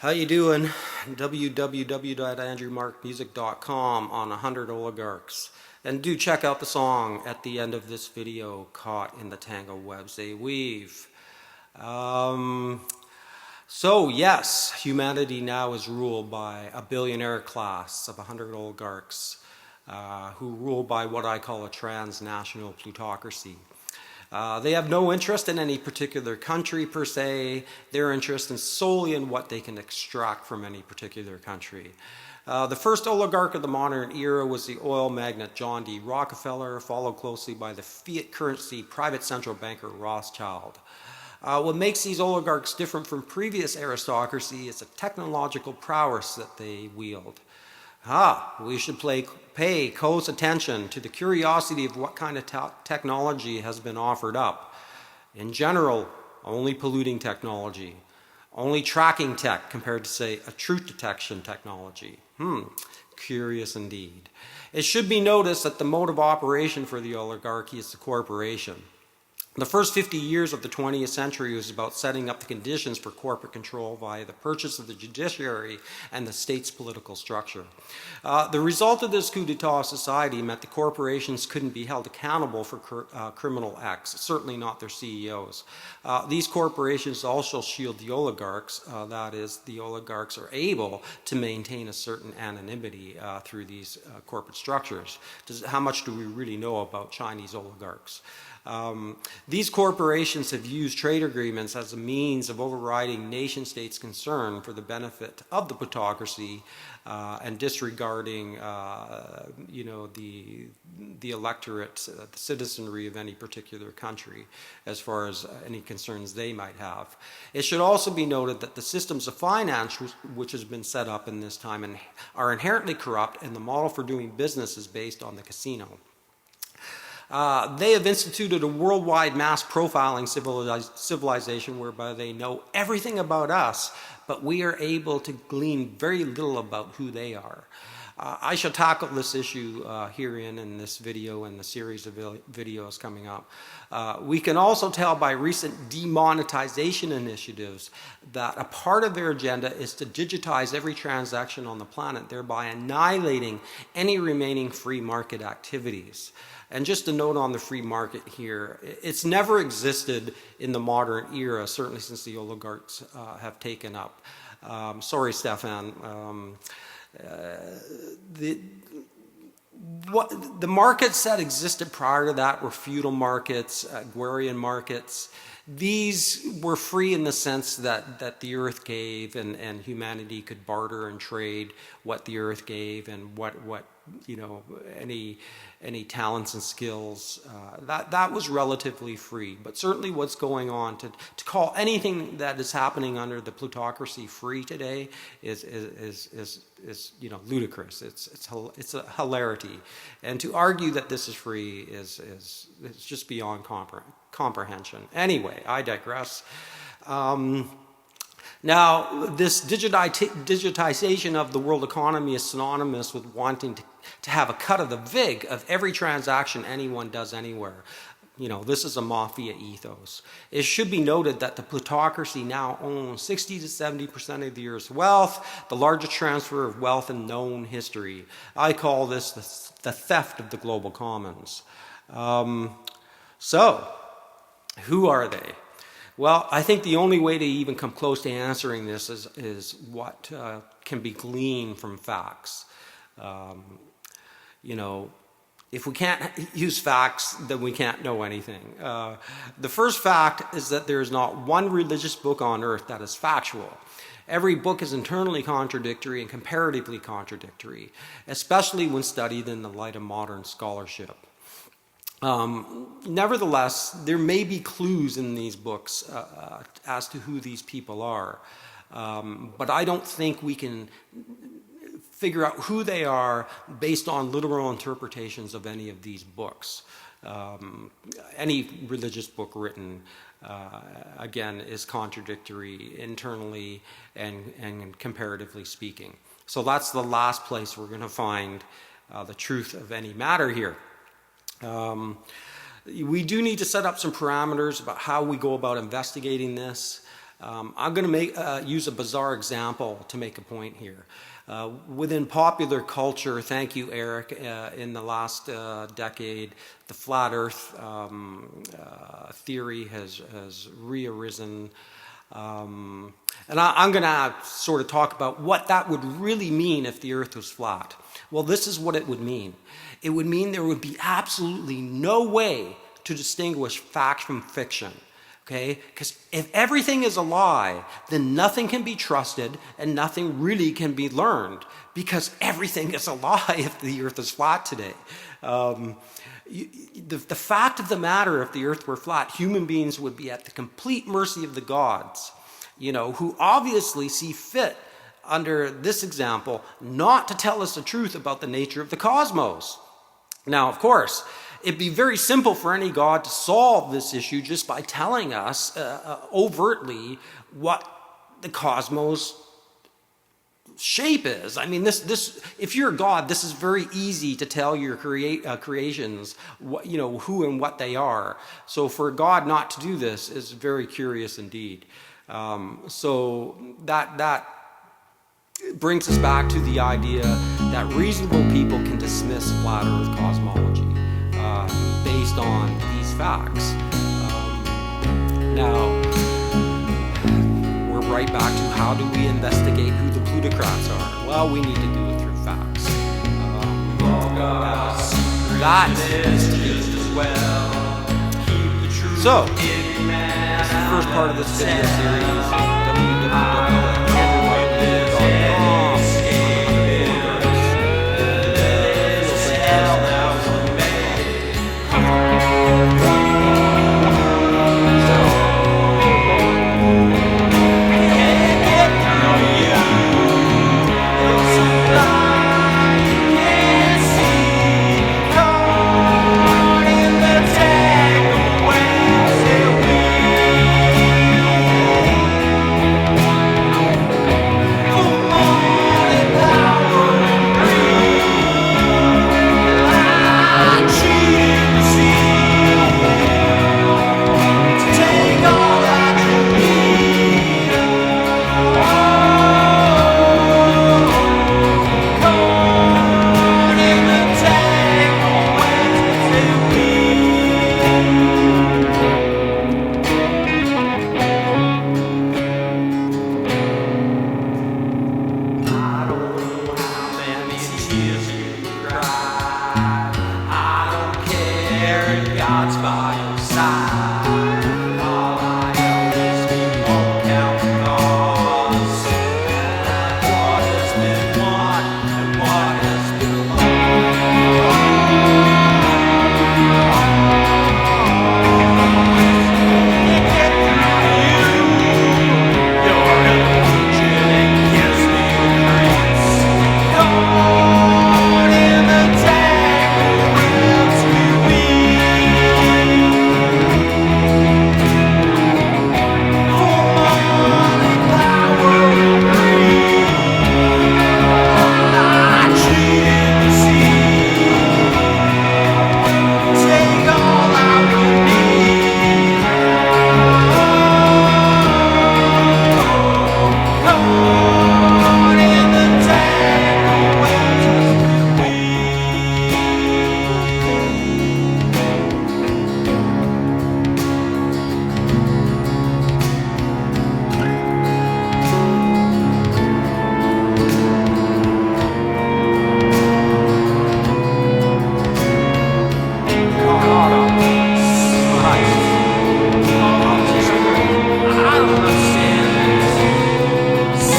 How you doing? www.andrewmarkmusic.com on 100 Oligarchs. And do check out the song at the end of this video, Caught in the Tangled Webs They Weave. So yes, humanity now is ruled by a billionaire class of 100 oligarchs who rule by what I call a transnational plutocracy. They have no interest in any particular country per se. Their interest is solely in what they can extract from any particular country. The first oligarch of the modern era was the oil magnate John D. Rockefeller, followed closely by the fiat currency private central banker Rothschild. What makes these oligarchs different from previous aristocracy is the technological prowess that they wield. We should pay close attention to the curiosity of what kind of technology has been offered up. In general, only polluting technology, only tracking tech compared to, say, a truth detection technology. Curious indeed. It should be noticed that the mode of operation for the oligarchy is the corporation. The first 50 years of the 20th century was about setting up the conditions for corporate control via the purchase of the judiciary and the state's political structure. The result of this coup d'etat society meant the corporations couldn't be held accountable for criminal acts, certainly not their CEOs. These corporations also shield the oligarchs, that is, the oligarchs are able to maintain a certain anonymity through these corporate structures. How much do we really know about Chinese oligarchs? These corporations have used trade agreements as a means of overriding nation-states' concern for the benefit of the plutocracy and disregarding, the electorate, the citizenry of any particular country as far as any concerns they might have. It should also be noted that the systems of finance which has been set up in this time are inherently corrupt, and the model for doing business is based on the casino. They have instituted a worldwide mass profiling civilization whereby they know everything about us, but we are able to glean very little about who they are. I shall tackle this issue herein in this video and the series of videos coming up. We can also tell by recent demonetization initiatives that a part of their agenda is to digitize every transaction on the planet, thereby annihilating any remaining free market activities. And just a note on the free market here, it's never existed in the modern era, certainly since the oligarchs have taken up. Sorry, Stefan. The markets that existed prior to that were feudal markets, agrarian markets. These were free in the sense that the earth gave, and humanity could barter and trade what the earth gave and what any talents and skills. That was relatively free. But certainly what's going on, to call anything that is happening under the plutocracy free today is ludicrous. It's a hilarity. And to argue that this is free is just beyond comprehension. Anyway, I digress. Now, this digitization of the world economy is synonymous with wanting to have a cut of the vig of every transaction anyone does anywhere. This is a mafia ethos. It should be noted that the plutocracy now owns 60 to 70% of the earth's wealth, the largest transfer of wealth in known history. I call this the theft of the global commons. So, who are they? Well, I think the only way to even come close to answering this is what can be gleaned from facts. If we can't use facts, then we can't know anything. The first fact is that there is not one religious book on earth that is factual. Every book is internally contradictory and comparatively contradictory, especially when studied in the light of modern scholarship. Nevertheless, there may be clues in these books as to who these people are, but I don't think we can figure out who they are based on literal interpretations of any of these books. Any religious book written, again, is contradictory internally and comparatively speaking. So that's the last place we're going to find the truth of any matter here. We do need to set up some parameters about how we go about investigating this. I'm going to use a bizarre example to make a point here. Within popular culture, thank you, Eric, in the last decade, the flat earth theory has re-arisen. And I'm going to sort of talk about what that would really mean if the earth was flat. Well, this is what it would mean. It would mean there would be absolutely no way to distinguish fact from fiction. Okay? Because if everything is a lie, then nothing can be trusted and nothing really can be learned, because everything is a lie if the earth is flat today. The fact of the matter, if the earth were flat, human beings would be at the complete mercy of the gods, who obviously see fit, under this example, not to tell us the truth about the nature of the cosmos. Now, of course, it'd be very simple for any god to solve this issue just by telling us overtly what the cosmos shape is. I mean, if you're a god, this is very easy to tell your creations who and what they are. So for a god not to do this is very curious indeed. So that brings us back to the idea that reasonable people can dismiss flat earth cosmology based on these facts. Now, we're right back to how do we investigate who the plutocrats are? Well, we need to do it through facts. That is just as well. So, this is the first part of this video series.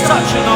Such an